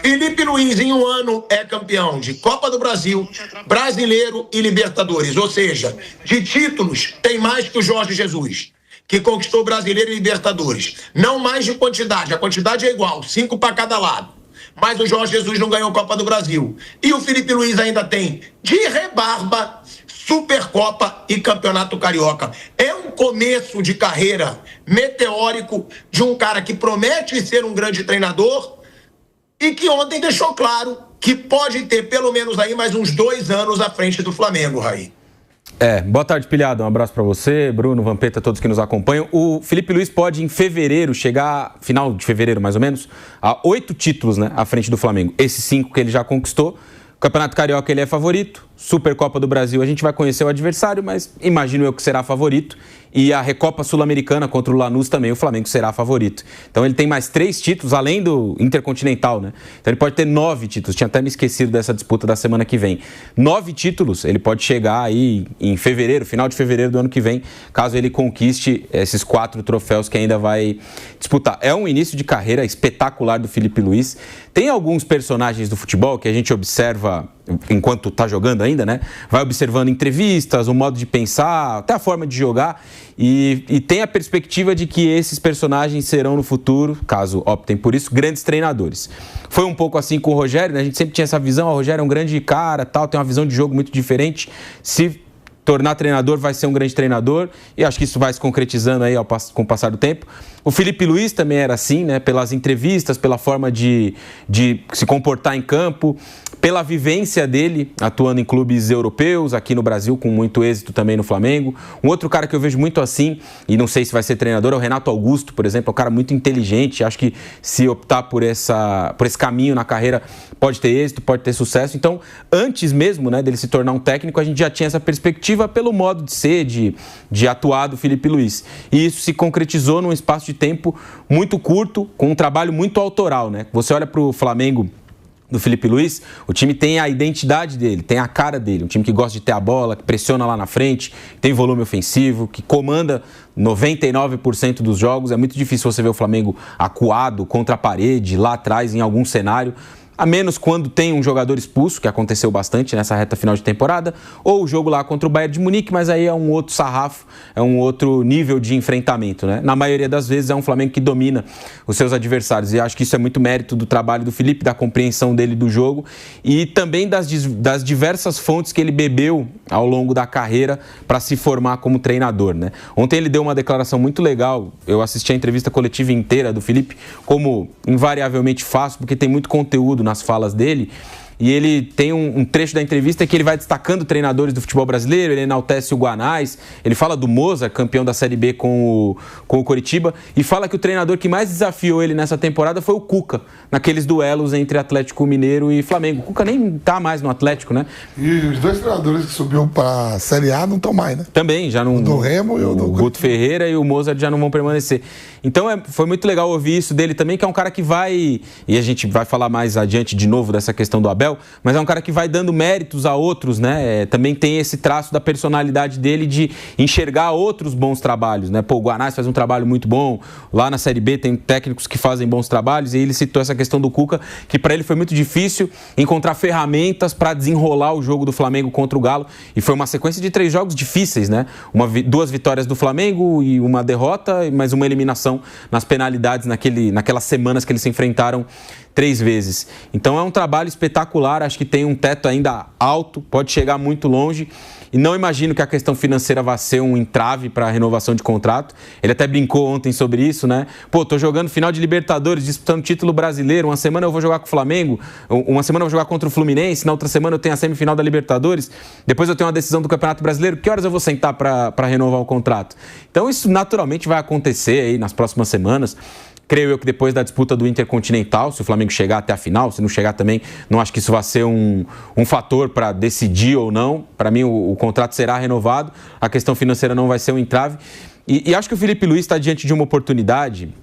Felipe Luiz, em um ano, é campeão de Copa do Brasil, Brasileiro e Libertadores. Ou seja, de títulos, tem mais que o Jorge Jesus, que conquistou Brasileiro e Libertadores. Não mais de quantidade, a quantidade é igual, 5 para cada lado. Mas o Jorge Jesus não ganhou Copa do Brasil. E o Felipe Luiz ainda tem, de rebarba, Supercopa e Campeonato Carioca. É um começo de carreira meteórico de um cara que promete ser um grande treinador e que ontem deixou claro que pode ter pelo menos aí mais uns 2 anos à frente do Flamengo, Raí. Boa tarde, Pilhado. Um abraço para você, Bruno, Vampeta, todos que nos acompanham. O Felipe Luiz pode, em fevereiro, chegar, final de fevereiro mais ou menos, a 8 títulos, né, à frente do Flamengo. Esses 5 que ele já conquistou. Campeonato Carioca ele é favorito. Supercopa do Brasil a gente vai conhecer o adversário, mas imagino eu que será favorito. E a Recopa Sul-Americana contra o Lanús também, o Flamengo será favorito. Então ele tem mais 3 títulos, além do Intercontinental, né? Então ele pode ter 9 títulos. Tinha até me esquecido dessa disputa da semana que vem. 9 títulos, ele pode chegar aí em fevereiro, final de fevereiro do ano que vem, caso ele conquiste esses 4 troféus que ainda vai disputar. É um início de carreira espetacular do Felipe Luiz. Tem alguns personagens do futebol que a gente observa enquanto está jogando ainda, né? Vai observando entrevistas, o modo de pensar, até a forma de jogar e tem a perspectiva de que esses personagens serão no futuro, caso optem por isso, grandes treinadores. Foi um pouco assim com o Rogério, né? A gente sempre tinha essa visão, o Rogério é um grande cara, tal, tem uma visão de jogo muito diferente. Se tornar treinador, vai ser um grande treinador e acho que isso vai se concretizando aí com o passar do tempo. O Felipe Luiz também era assim, né? Pelas entrevistas, pela forma de se comportar em campo, pela vivência dele atuando em clubes europeus, aqui no Brasil com muito êxito também no Flamengo. Um outro cara que eu vejo muito assim, e não sei se vai ser treinador, é o Renato Augusto, por exemplo, é um cara muito inteligente, acho que se optar por esse caminho na carreira pode ter êxito, pode ter sucesso. Então, antes mesmo, né, dele se tornar um técnico, a gente já tinha essa perspectiva pelo modo de ser, de atuar do Felipe Luiz. E isso se concretizou num espaço de tempo muito curto, com um trabalho muito autoral, né? Você olha para o Flamengo do Felipe Luiz, o time tem a identidade dele, tem a cara dele, um time que gosta de ter a bola, que pressiona lá na frente, tem volume ofensivo, que comanda 99% dos jogos. É muito difícil você ver o Flamengo acuado contra a parede, lá atrás em algum cenário, a menos quando tem um jogador expulso, que aconteceu bastante nessa reta final de temporada, ou o jogo lá contra o Bayern de Munique, mas aí é um outro sarrafo, é um outro nível de enfrentamento, né? Na maioria das vezes é um Flamengo que domina os seus adversários, e acho que isso é muito mérito do trabalho do Felipe, da compreensão dele do jogo, e também das diversas fontes que ele bebeu ao longo da carreira para se formar como treinador, né? Ontem ele deu uma declaração muito legal, eu assisti a entrevista coletiva inteira do Felipe, como invariavelmente faço, porque tem muito conteúdo nas falas dele, e ele tem um trecho da entrevista que ele vai destacando treinadores do futebol brasileiro, ele enaltece o Guanais, ele fala do Moza, campeão da Série B com o Coritiba, e fala que o treinador que mais desafiou ele nessa temporada foi o Cuca, naqueles duelos entre Atlético Mineiro e Flamengo. O Cuca nem tá mais no Atlético, né? E os 2 treinadores que subiu para a Série A não estão mais, né? Também, já não... O do Remo e o do Guto Ferreira e o Mozart já não vão permanecer. Então foi muito legal ouvir isso dele também, que é um cara que vai, e a gente vai falar mais adiante de novo dessa questão do Abel, mas é um cara que vai dando méritos a outros, né? Também tem esse traço da personalidade dele de enxergar outros bons trabalhos, né? Pô, o Guanais faz um trabalho muito bom, lá na Série B tem técnicos que fazem bons trabalhos, e ele citou essa questão do Cuca, que para ele foi muito difícil encontrar ferramentas para desenrolar o jogo do Flamengo contra o Galo, e foi uma sequência de 3 jogos difíceis, né? 2 vitórias do Flamengo e uma derrota, mais uma eliminação nas penalidades naquelas semanas que eles se enfrentaram 3 vezes. Então é um trabalho espetacular, acho que tem um teto ainda alto, pode chegar muito longe, e não imagino que a questão financeira vá ser um entrave para a renovação de contrato. Ele até brincou ontem sobre isso, né? Pô, tô jogando final de Libertadores, disputando título brasileiro, uma semana eu vou jogar com o Flamengo, uma semana eu vou jogar contra o Fluminense, na outra semana eu tenho a semifinal da Libertadores, depois eu tenho uma decisão do Campeonato Brasileiro, que horas eu vou sentar para renovar o contrato? Então isso naturalmente vai acontecer aí nas próximas semanas. Creio eu que depois da disputa do Intercontinental, se o Flamengo chegar até a final, se não chegar também, não acho que isso vai ser um fator para decidir ou não. Para mim, o contrato será renovado, a questão financeira não vai ser um entrave. E acho que o Felipe Luiz está diante de uma oportunidade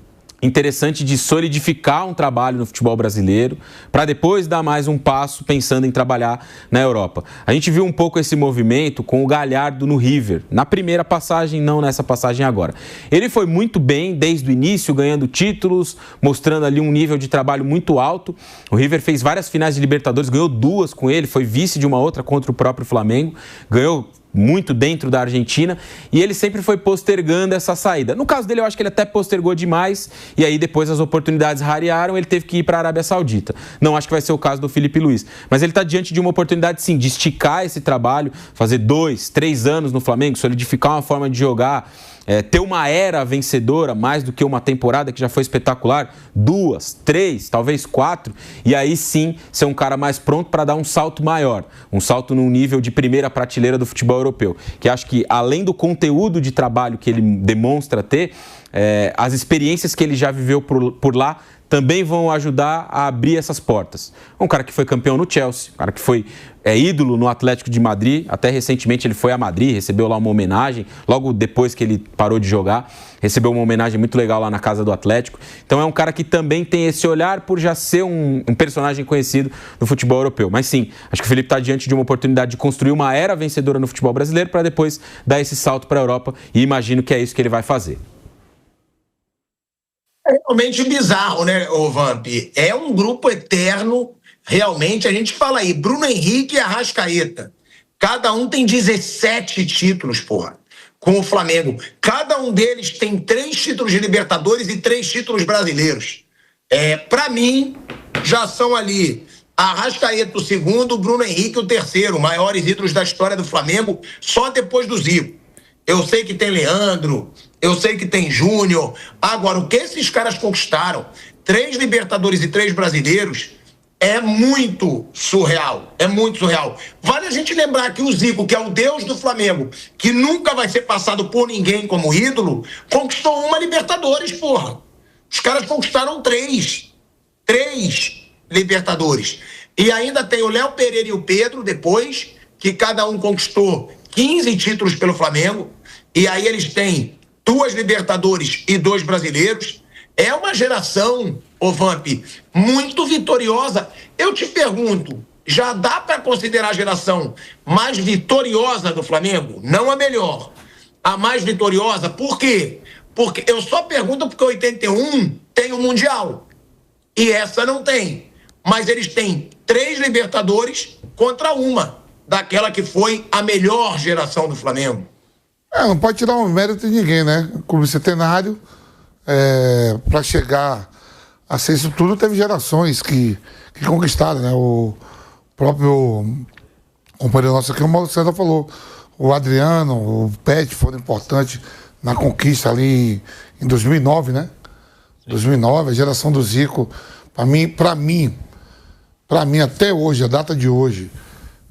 interessante de solidificar um trabalho no futebol brasileiro para depois dar mais um passo pensando em trabalhar na Europa. A gente viu um pouco esse movimento com o Galhardo no River, na primeira passagem, não nessa passagem agora. Ele foi muito bem desde o início, ganhando títulos, mostrando ali um nível de trabalho muito alto. O River fez várias finais de Libertadores, ganhou 2 com ele, foi vice de uma outra contra o próprio Flamengo, ganhou muito dentro da Argentina, e ele sempre foi postergando essa saída. No caso dele, eu acho que ele até postergou demais, e aí depois as oportunidades rarearam, ele teve que ir para a Arábia Saudita. Não acho que vai ser o caso do Felipe Luiz, mas ele está diante de uma oportunidade, sim, de esticar esse trabalho, fazer 2, 3 anos no Flamengo, solidificar uma forma de jogar, ter uma era vencedora, mais do que uma temporada que já foi espetacular, 2, 3, talvez 4, e aí sim ser um cara mais pronto para dar um salto maior, um salto num nível de primeira prateleira do futebol europeu, que acho que além do conteúdo de trabalho que ele demonstra ter, as experiências que ele já viveu por lá também vão ajudar a abrir essas portas. Um cara que foi campeão no Chelsea, um cara que foi ídolo no Atlético de Madrid, até recentemente ele foi a Madrid, recebeu lá uma homenagem, logo depois que ele parou de jogar, recebeu uma homenagem muito legal lá na casa do Atlético. Então é um cara que também tem esse olhar por já ser um personagem conhecido no futebol europeu. Mas sim, acho que o Felipe está diante de uma oportunidade de construir uma era vencedora no futebol brasileiro para depois dar esse salto para a Europa, e imagino que é isso que ele vai fazer. É realmente bizarro, né, Vamp? É um grupo eterno, realmente. A gente fala aí, Bruno Henrique e Arrascaeta. Cada um tem 17 títulos, porra, com o Flamengo. Cada um deles tem 3 títulos de Libertadores e 3 títulos brasileiros. Pra mim, já são ali Arrascaeta o segundo, Bruno Henrique o terceiro, maiores ídolos da história do Flamengo, só depois do Zico. Eu sei que tem Leandro, eu sei que tem Júnior. Agora, o que esses caras conquistaram, 3 Libertadores e 3 brasileiros, é muito surreal. É muito surreal. Vale a gente lembrar que o Zico, que é o deus do Flamengo, que nunca vai ser passado por ninguém como ídolo, conquistou 1 Libertadores, porra. Os caras conquistaram 3 Libertadores. E ainda tem o Léo Pereira e o Pedro, depois, que cada um conquistou 15 títulos pelo Flamengo. E aí eles têm 2 Libertadores e 2 brasileiros. É uma geração, Vamp, muito vitoriosa. Eu te pergunto, já dá para considerar a geração mais vitoriosa do Flamengo? Não a melhor, a mais vitoriosa. Por quê? Porque eu só pergunto porque 81 tem o Mundial e essa não tem. Mas eles têm 3 Libertadores contra uma daquela que foi a melhor geração do Flamengo. Não pode tirar o mérito de ninguém, né? O clube centenário, para chegar a ser isso tudo, teve gerações que conquistaram, né? O próprio companheiro nosso aqui, o Mauro César, falou, o Adriano, o Pet foram importantes na conquista ali em 2009, né? 2009, a geração do Zico, para mim, até hoje, a data de hoje,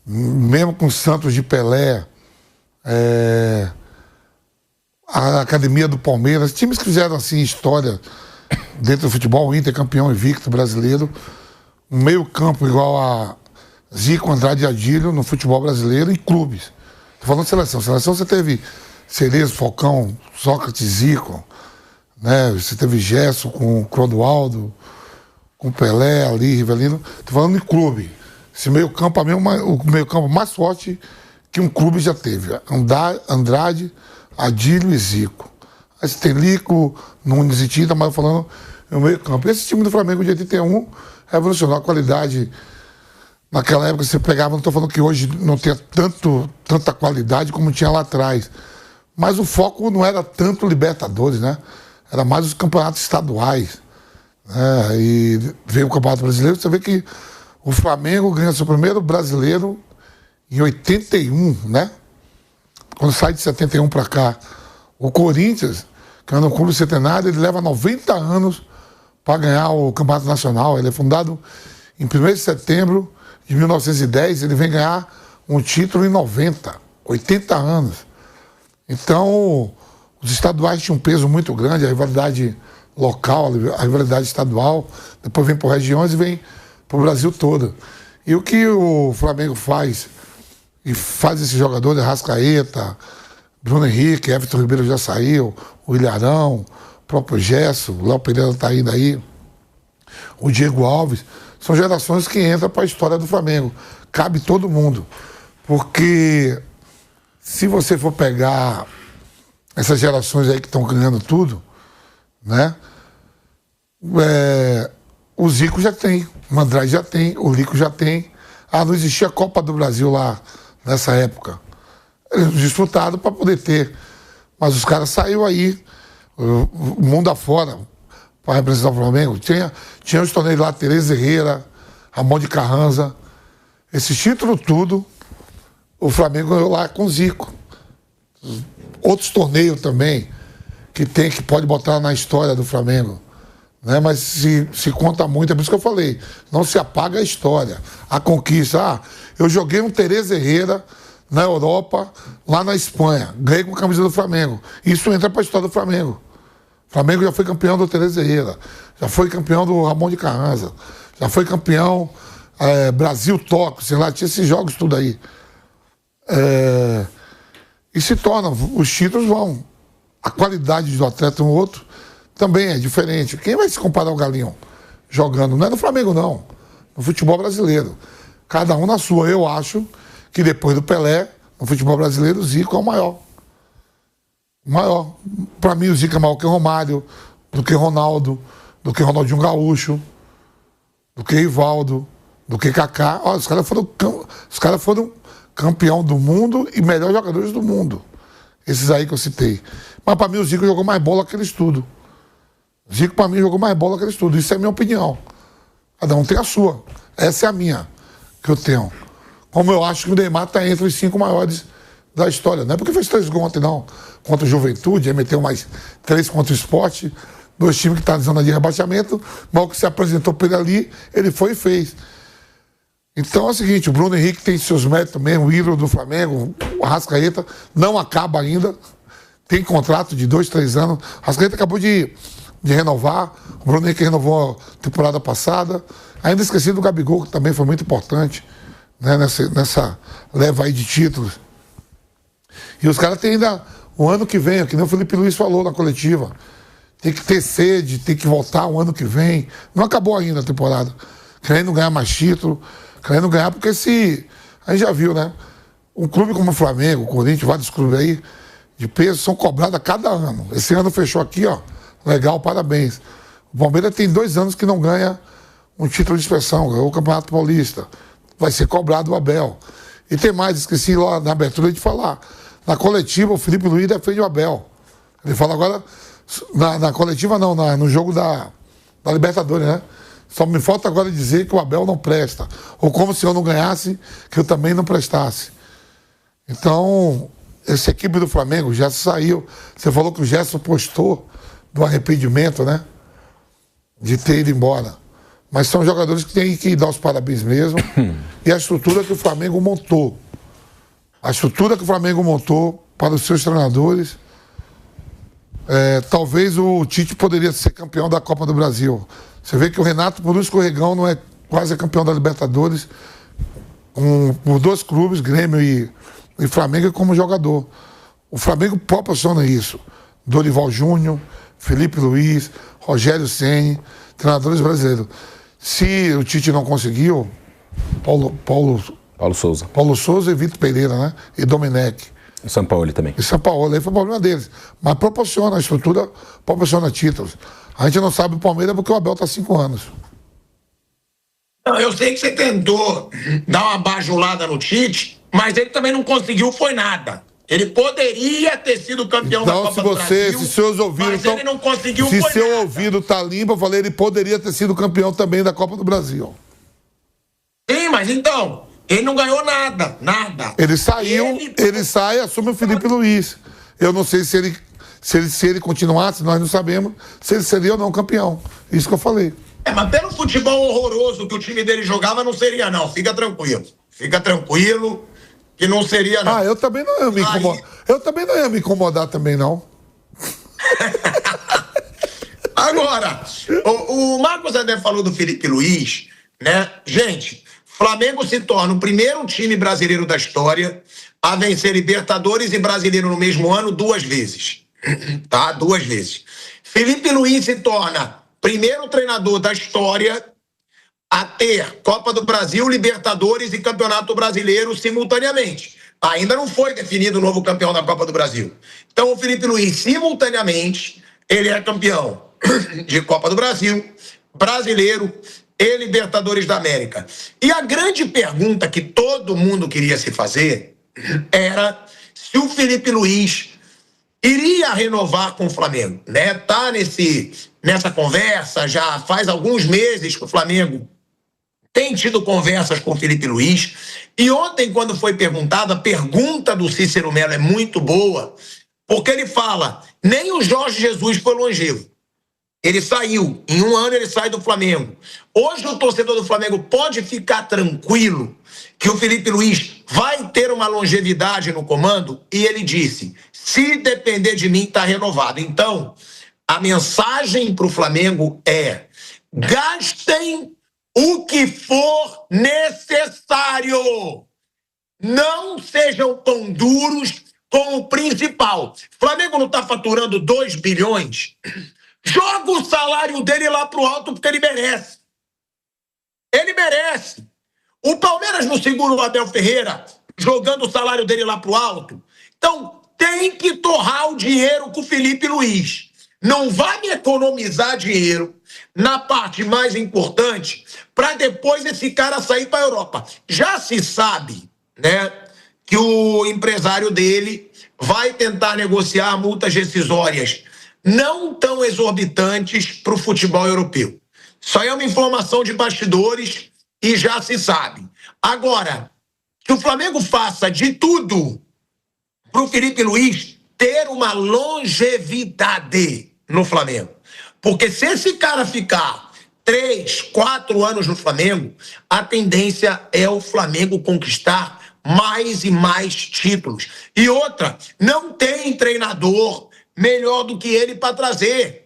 mesmo com o Santos de Pelé, a Academia do Palmeiras, times que fizeram assim história dentro do futebol, o Inter campeão invicto brasileiro, um meio campo igual a Zico, Andrade e Adílio no futebol brasileiro e clubes. Tô falando de seleção. Seleção você teve Cerezo, Falcão, Sócrates, Zico, né? Você teve Gerson com o Clodoaldo, com Pelé ali, Rivelino. Tô falando de clube. Esse meio campo, para mim, é o meio campo mais forte que um clube já teve. Andrade, Adílio e Zico. Aí você tem Lico, Nunes e Tita, mas falando no meio campo. Esse time do Flamengo de 81 revolucionou a qualidade. Naquela época você pegava, não estou falando que hoje não tenha tanta qualidade como tinha lá atrás. Mas o foco não era tanto Libertadores, né? Era mais os campeonatos estaduais. Né? E veio o Campeonato Brasileiro, você vê que o Flamengo ganha seu primeiro brasileiro em 81, né? Quando sai de 71 para cá. O Corinthians, que é um clube centenário, ele leva 90 anos para ganhar o Campeonato Nacional. Ele é fundado em 1º de setembro de 1910, ele vem ganhar um título em 90, 80 anos. Então, os estaduais tinham um peso muito grande, a rivalidade local, a rivalidade estadual, depois vem por regiões e vem para o Brasil todo. E o que o Flamengo faz, e faz esses jogadores, Arrascaeta, Bruno Henrique, Everton Ribeiro já saiu, o Ilharão, o próprio Gesso, o Léo Pereira tá indo aí, o Diego Alves, são gerações que entram para a história do Flamengo. Cabe todo mundo. Porque se você for pegar essas gerações aí que estão ganhando tudo, né? O Zico já tem, o Mandrake já tem, o Lico já tem. Não existia a Copa do Brasil lá nessa época. Eles disputaram para poder ter. Mas os caras saíram aí, o mundo afora, para representar o Flamengo. Tinha os torneios lá, Tereza Herrera, Ramon de Carranza. Esse título tudo, o Flamengo ganhou lá com o Zico. Outros torneios também, que pode botar na história do Flamengo. Né? Mas se conta muito, é por isso que eu falei, não se apaga a história, a conquista. Eu joguei um Tereza Herrera na Europa, lá na Espanha, ganhei com a camisa do Flamengo. Isso entra para a história do Flamengo. O Flamengo já foi campeão do Tereza Herrera, já foi campeão do Ramon de Carranza, já foi campeão Brasil-Tóquio, sei lá, tinha esses jogos tudo aí. E se tornam, os títulos vão. A qualidade do atleta um outro também é diferente. Quem vai se comparar ao Galinho jogando? Não é no Flamengo, não. No futebol brasileiro. Cada um na sua. Eu acho que depois do Pelé, no futebol brasileiro, o Zico é o maior. O maior. Para mim, o Zico é maior que o Romário, do que Ronaldo, do que Ronaldinho Gaúcho, do que Rivaldo, do que Kaká. Olha, os caras foram campeão do mundo e melhores jogadores do mundo. Esses aí que eu citei. Mas para mim, o Zico jogou mais bola que eles tudo. O Zico, para mim, jogou mais bola que eles tudo. Isso é a minha opinião. Cada um tem a sua. Essa é a minha, que eu tenho. Como eu acho que o Neymar está entre os 5 maiores da história. Não é porque fez 3 gols ontem, não. Contra o Juventude, aí meteu mais 3 contra o Sport. 2 times que estão na zona de rebaixamento. Mas o que se apresentou para ele ali, ele foi e fez. Então é o seguinte, o Bruno Henrique tem seus méritos mesmo, o ídolo do Flamengo, o Arrascaeta não acaba ainda. Tem contrato de 2, 3 anos. O Arrascaeta acabou de renovar. O Bruno Henrique renovou a temporada passada. Ainda esqueci do Gabigol, que também foi muito importante, né, nessa leva aí de títulos. E os caras têm ainda o ano que vem, que nem o Felipe Luiz falou na coletiva. Tem que ter sede, tem que voltar o ano que vem. Não acabou ainda a temporada. Querendo ganhar mais título, querendo ganhar, porque a gente já viu, né? Um clube como o Flamengo, o Corinthians, vários clubes aí de peso são cobrados a cada ano. Esse ano fechou aqui, ó. Legal, parabéns. O Palmeiras tem 2 anos que não ganha um título de expressão, ganhou o Campeonato Paulista. Vai ser cobrado o Abel. E tem mais, esqueci lá na abertura de falar. Na coletiva, o Felipe Luiz defende o Abel. Ele fala agora, na coletiva não, no jogo da Libertadores, né? Só me falta agora dizer que o Abel não presta. Ou como se eu não ganhasse, que eu também não prestasse. Então, essa equipe do Flamengo já saiu. Você falou que o Gerson postou do arrependimento, né? De ter ido embora. Mas são jogadores que têm que dar os parabéns mesmo. E a estrutura que o Flamengo montou. A estrutura que o Flamengo montou para os seus treinadores. Talvez o Tite poderia ser campeão da Copa do Brasil. Você vê que o Renato, por um escorregão, não é quase campeão da Libertadores. Por 2 clubes, Grêmio e Flamengo, como jogador. O Flamengo proporciona isso. Dorival Júnior, Felipe Luiz, Rogério Ceni, treinadores brasileiros. Se o Tite não conseguiu, Paulo Souza e Vitor Pereira, né? E Domenech. E São Paulo também. E São Paulo, aí foi o problema deles. Mas proporciona, a estrutura proporciona títulos. A gente não sabe o Palmeiras porque o Abel está 5 anos. Não, eu sei que você tentou dar uma bajulada no Tite, mas ele também não conseguiu, foi nada. Ele poderia ter sido campeão da Copa do Brasil, se seus ouvidos mas ele não conseguiu, se foi seu nada. ouvido tá limpo, eu falei, ele poderia ter sido campeão também da Copa do Brasil. Sim, mas então, ele não ganhou nada. Ele saiu, ele sai e assume o Felipe Luiz. Eu não sei se ele continuasse, nós não sabemos se ele seria ou não campeão. Isso que eu falei. Mas pelo futebol horroroso que o time dele jogava, não seria não. Fica tranquilo, que não seria não. Eu também não ia me incomodar. Eu também não ia me incomodar também, não. Agora, o Marcos André falou do Felipe Luiz, né? Gente, Flamengo se torna o primeiro time brasileiro da história a vencer Libertadores e Brasileiro no mesmo ano 2 vezes. Tá? 2 vezes. Felipe Luiz se torna primeiro treinador da história a ter Copa do Brasil, Libertadores e Campeonato Brasileiro simultaneamente. Ainda não foi definido o novo campeão da Copa do Brasil. Então o Felipe Luiz, simultaneamente, ele é campeão de Copa do Brasil, Brasileiro e Libertadores da América. E a grande pergunta que todo mundo queria se fazer era se o Felipe Luiz iria renovar com o Flamengo, né? Tá nessa conversa já faz alguns meses que o Flamengo tem tido conversas com o Felipe Luiz. E ontem, quando foi perguntado, a pergunta do Cícero Melo é muito boa, porque ele fala, nem o Jorge Jesus foi longevo. Ele saiu, em um ano ele sai do Flamengo. Hoje o torcedor do Flamengo pode ficar tranquilo que o Felipe Luiz vai ter uma longevidade no comando, e ele disse, se depender de mim, tá renovado. Então, a mensagem para o Flamengo é, gastem o que for necessário. Não sejam tão duros com o principal. O Flamengo não está faturando 2 bilhões. Joga o salário dele lá pro alto porque ele merece. Ele merece. O Palmeiras não segura o Abel Ferreira jogando o salário dele lá pro alto. Então tem que torrar o dinheiro com o Felipe Luiz. Não vai me economizar dinheiro na parte mais importante para depois esse cara sair para a Europa. Já se sabe, né, que o empresário dele vai tentar negociar multas rescisórias não tão exorbitantes para o futebol europeu. Isso aí é uma informação de bastidores e já se sabe. Agora, que o Flamengo faça de tudo para o Felipe Luiz ter uma longevidade no Flamengo. Porque se esse cara ficar 3, 4 anos no Flamengo, a tendência é o Flamengo conquistar mais e mais títulos. E outra, não tem treinador melhor do que ele para trazer.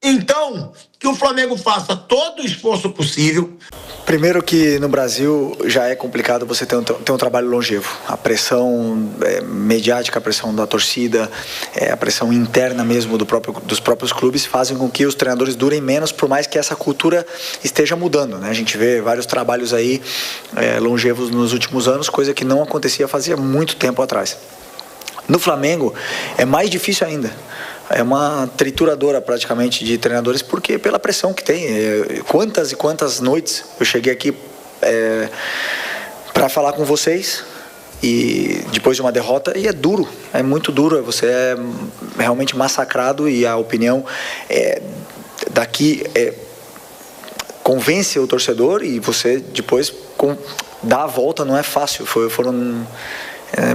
Então, que o Flamengo faça todo o esforço possível. Primeiro que no Brasil já é complicado você ter um trabalho longevo. A pressão mediática, a pressão da torcida, a pressão interna mesmo dos próprios clubes fazem com que os treinadores durem menos, por mais que essa cultura esteja mudando, né? A gente vê vários trabalhos aí longevos nos últimos anos, coisa que não acontecia fazia muito tempo atrás. No Flamengo é mais difícil ainda. É uma trituradora praticamente de treinadores, porque pela pressão que tem. Quantas e quantas noites eu cheguei aqui para falar com vocês e depois de uma derrota, e é duro, é muito duro, você é realmente massacrado e a opinião daqui convence o torcedor e você depois dá a volta, não é fácil, foram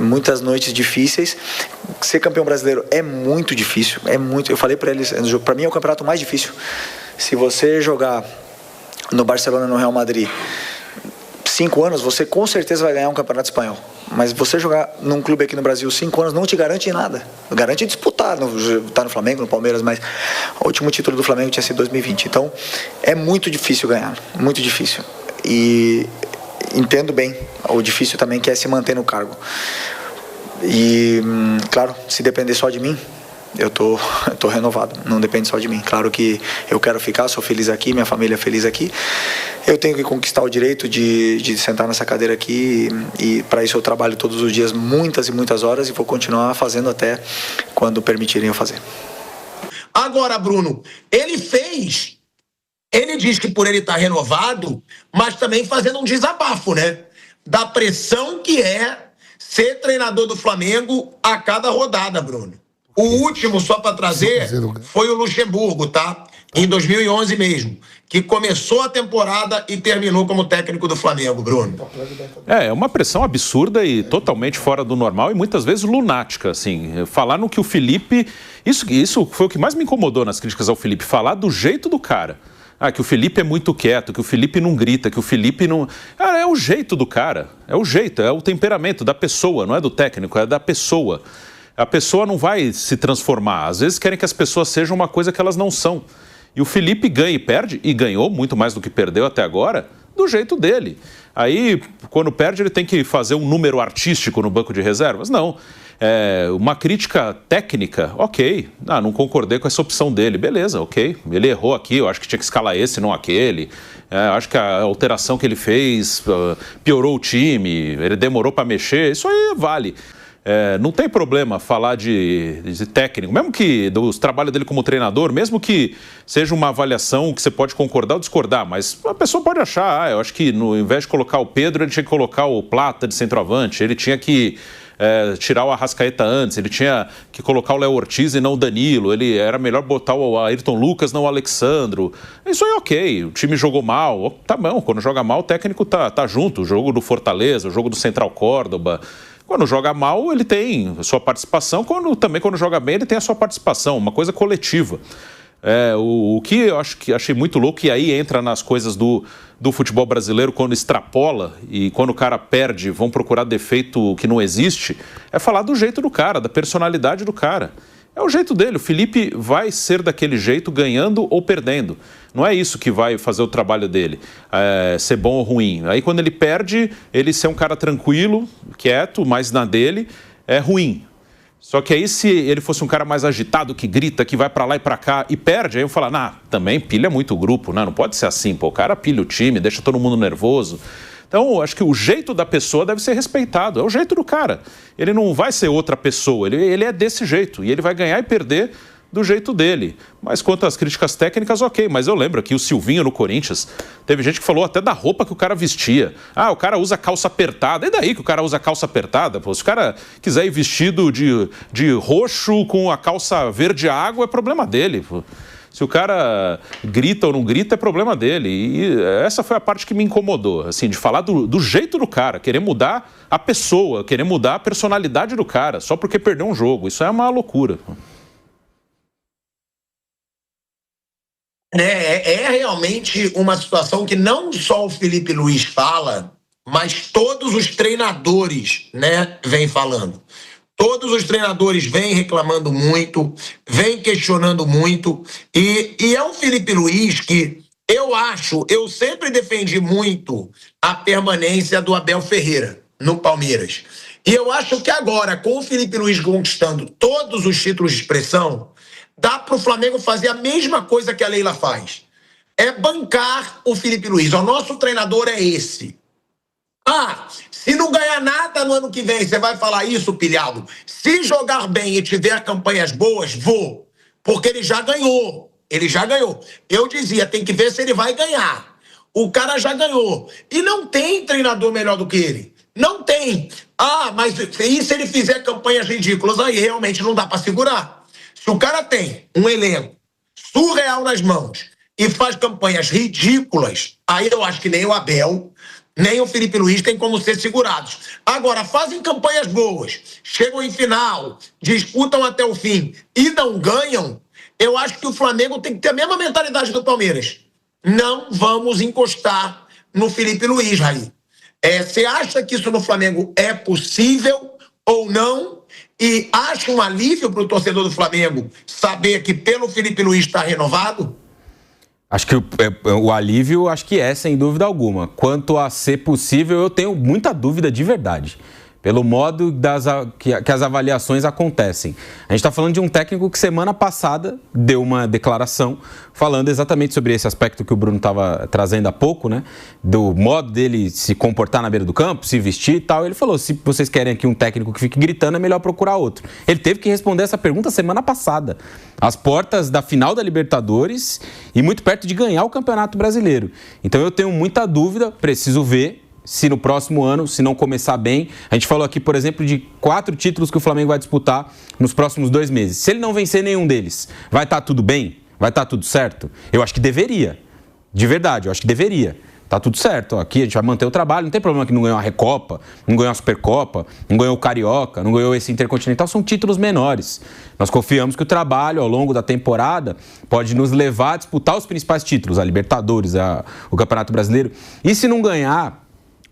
muitas noites difíceis. Ser campeão brasileiro é muito difícil, eu falei para eles, para mim é o campeonato mais difícil. Se você jogar no Barcelona, no Real Madrid 5 anos, você com certeza vai ganhar um campeonato espanhol, mas você jogar num clube aqui no Brasil 5 anos não te garante nada, garante disputar, tá no Flamengo, no Palmeiras, mas o último título do Flamengo tinha sido 2020, então é muito difícil ganhar, muito difícil, e entendo bem o difícil também que é se manter no cargo. E, claro, se depender só de mim, eu tô renovado, não depende só de mim. Claro que eu quero ficar, sou feliz aqui, minha família é feliz aqui. Eu tenho que conquistar o direito de sentar nessa cadeira aqui e para isso eu trabalho todos os dias, muitas e muitas horas, e vou continuar fazendo até quando permitirem eu fazer. Agora, Bruno, ele diz que por ele estar renovado, mas também fazendo um desabafo, né? Da pressão que é ser treinador do Flamengo a cada rodada, Bruno. O último, só para trazer, foi o Luxemburgo, tá? Em 2011 mesmo, que começou a temporada e terminou como técnico do Flamengo, Bruno. É uma pressão absurda e totalmente fora do normal e muitas vezes lunática, assim. Falar no que o Felipe... Isso foi o que mais me incomodou nas críticas ao Felipe, falar do jeito do cara. Que o Felipe é muito quieto, que o Felipe não grita, que o Felipe não... Cara, é o jeito do cara, é o temperamento da pessoa, não é do técnico, é da pessoa. A pessoa não vai se transformar, às vezes querem que as pessoas sejam uma coisa que elas não são. E o Felipe ganha e perde, e ganhou muito mais do que perdeu até agora, do jeito dele. Aí, quando perde, ele tem que fazer um número artístico no banco de reservas? Não. Uma crítica técnica, ok. Não concordei com essa opção dele. Beleza, ok. Ele errou aqui, eu acho que tinha que escalar esse, não aquele. Acho que a alteração que ele fez piorou o time, ele demorou para mexer. Isso aí vale. Não tem problema falar de técnico, mesmo que dos trabalhos dele como treinador, mesmo que seja uma avaliação que você pode concordar ou discordar, mas a pessoa pode achar, eu acho que ao invés de colocar o Pedro, ele tinha que colocar o Plata de centroavante, ele tinha que tirar o Arrascaeta antes, ele tinha que colocar o Léo Ortiz e não o Danilo, ele era melhor botar o Ayrton Lucas, não o Alexandro. Isso aí é ok, o time jogou mal, tá bom, quando joga mal o técnico tá junto, o jogo do Fortaleza, o jogo do Central Córdoba. Quando joga mal, ele tem a sua participação, também quando joga bem, ele tem a sua participação, uma coisa coletiva. O que eu achei muito louco, e aí entra nas coisas do futebol brasileiro, quando extrapola e quando o cara perde, vão procurar defeito que não existe, é falar do jeito do cara, da personalidade do cara. É o jeito dele, o Felipe vai ser daquele jeito, ganhando ou perdendo. Não é isso que vai fazer o trabalho dele, ser bom ou ruim. Aí quando ele perde, ele ser um cara tranquilo, quieto, mais na dele, é ruim. Só que aí se ele fosse um cara mais agitado, que grita, que vai pra lá e pra cá e perde, aí eu falo, também pilha muito o grupo, não pode ser assim, o cara pilha o time, deixa todo mundo nervoso. Então, acho que o jeito da pessoa deve ser respeitado, é o jeito do cara. Ele não vai ser outra pessoa, ele é desse jeito, e ele vai ganhar e perder do jeito dele. Mas quanto às críticas técnicas, ok, mas eu lembro que o Silvinho no Corinthians, teve gente que falou até da roupa que o cara vestia. O cara usa calça apertada, e daí que o cara usa calça apertada? Se o cara quiser ir vestido de roxo com a calça verde água, é problema dele, Se o cara grita ou não grita, é problema dele. E essa foi a parte que me incomodou, assim, de falar do jeito do cara, querer mudar a pessoa, querer mudar a personalidade do cara, só porque perdeu um jogo. Isso é uma loucura. É realmente uma situação que não só o Felipe Luiz fala, mas todos os treinadores, vêm falando. Todos os treinadores vêm reclamando muito, vêm questionando muito, e é um Felipe Luiz que eu sempre defendi muito a permanência do Abel Ferreira no Palmeiras. E eu acho que agora, com o Felipe Luiz conquistando todos os títulos de expressão, dá para o Flamengo fazer a mesma coisa que a Leila faz. É bancar o Felipe Luiz. O nosso treinador é esse. Se não ganhar nada no ano que vem, você vai falar isso, pilhado? Se jogar bem e tiver campanhas boas, vou. Porque ele já ganhou. Eu dizia, tem que ver se ele vai ganhar. O cara já ganhou. E não tem treinador melhor do que ele. Não tem. Mas e se ele fizer campanhas ridículas? Aí realmente não dá para segurar. Se o cara tem um elenco surreal nas mãos e faz campanhas ridículas, aí eu acho que nem o Abel, nem o Felipe Luiz tem como ser segurados. Agora, fazem campanhas boas, chegam em final, disputam até o fim e não ganham, eu acho que o Flamengo tem que ter a mesma mentalidade do Palmeiras. Não vamos encostar no Felipe Luiz, Raí. Você acha que isso no Flamengo é possível ou não? E acha um alívio para o torcedor do Flamengo saber que pelo Felipe Luiz está renovado? Acho que o alívio, acho que sem dúvida alguma. Quanto a ser possível, eu tenho muita dúvida de verdade. Pelo modo que as avaliações acontecem. A gente está falando de um técnico que semana passada deu uma declaração falando exatamente sobre esse aspecto que o Bruno estava trazendo há pouco, do modo dele se comportar na beira do campo, se vestir e tal. Ele falou, se vocês querem aqui um técnico que fique gritando, é melhor procurar outro. Ele teve que responder essa pergunta semana passada, às portas da final da Libertadores e muito perto de ganhar o Campeonato Brasileiro. Então eu tenho muita dúvida, preciso ver se no próximo ano, se não começar bem. A gente falou aqui, por exemplo, de 4 títulos que o Flamengo vai disputar nos próximos 2 meses. Se ele não vencer nenhum deles, vai estar tudo bem? Vai estar tudo certo? Eu acho que deveria. De verdade, eu acho que deveria. Tá tudo certo. Aqui a gente vai manter o trabalho. Não tem problema que não ganhou a Recopa, não ganhou a Supercopa, não ganhou o Carioca, não ganhou esse Intercontinental. São títulos menores. Nós confiamos que o trabalho ao longo da temporada pode nos levar a disputar os principais títulos, a Libertadores, o Campeonato Brasileiro. E se não ganhar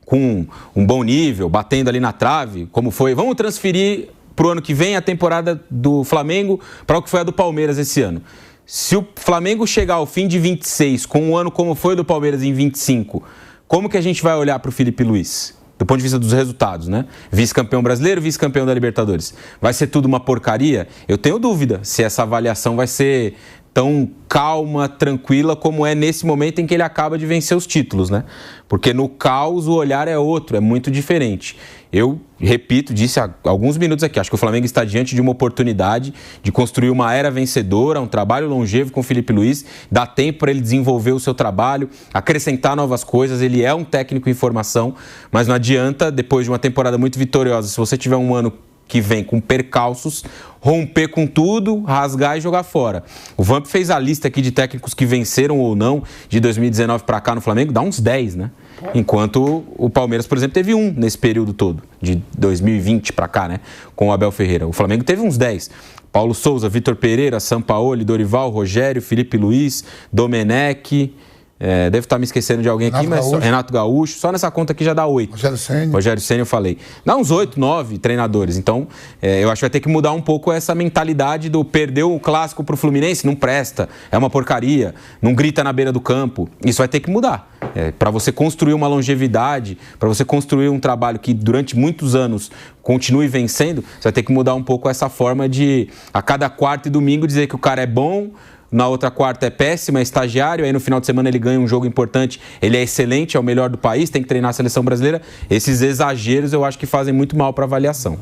com um bom nível, batendo ali na trave, como foi, vamos transferir para o ano que vem a temporada do Flamengo para o que foi a do Palmeiras esse ano. Se o Flamengo chegar ao fim de 26 com um ano como foi o do Palmeiras em 25, como que a gente vai olhar para o Filipe Luís? Do ponto de vista dos resultados, né? Vice-campeão brasileiro, vice-campeão da Libertadores. Vai ser tudo uma porcaria? Eu tenho dúvida se essa avaliação vai ser tão calma, tranquila, como é nesse momento em que ele acaba de vencer os títulos, né? Porque no caos o olhar é outro, é muito diferente. Eu, repito, disse há alguns minutos aqui, acho que o Flamengo está diante de uma oportunidade de construir uma era vencedora, um trabalho longevo com o Filipe Luís, dá tempo para ele desenvolver o seu trabalho, acrescentar novas coisas, ele é um técnico em formação, mas não adianta, depois de uma temporada muito vitoriosa, se você tiver um ano que vem com percalços, romper com tudo, rasgar e jogar fora. O Vamp fez a lista aqui de técnicos que venceram ou não de 2019 para cá no Flamengo, dá uns 10, né? Enquanto o Palmeiras, por exemplo, teve um nesse período todo, de 2020 para cá, né? Com o Abel Ferreira. O Flamengo teve uns 10. Paulo Souza, Vitor Pereira, Sampaoli, Dorival, Rogério, Filipe Luís, Domenech... devo estar me esquecendo de alguém aqui, mas Renato Gaúcho, só nessa conta aqui já dá 8. Rogério Ceni eu falei. Dá uns 8, 9 treinadores. Então, eu acho que vai ter que mudar um pouco essa mentalidade do perdeu o clássico pro Fluminense, não presta, é uma porcaria, não grita na beira do campo. Isso vai ter que mudar. Para você construir uma longevidade, para você construir um trabalho que durante muitos anos continue vencendo, você vai ter que mudar um pouco essa forma de, a cada quarta e domingo, dizer que o cara é bom, na outra quarta é péssimo, é estagiário, aí no final de semana ele ganha um jogo importante, ele é excelente, é o melhor do país, tem que treinar a seleção brasileira. Esses exageros eu acho que fazem muito mal para a avaliação.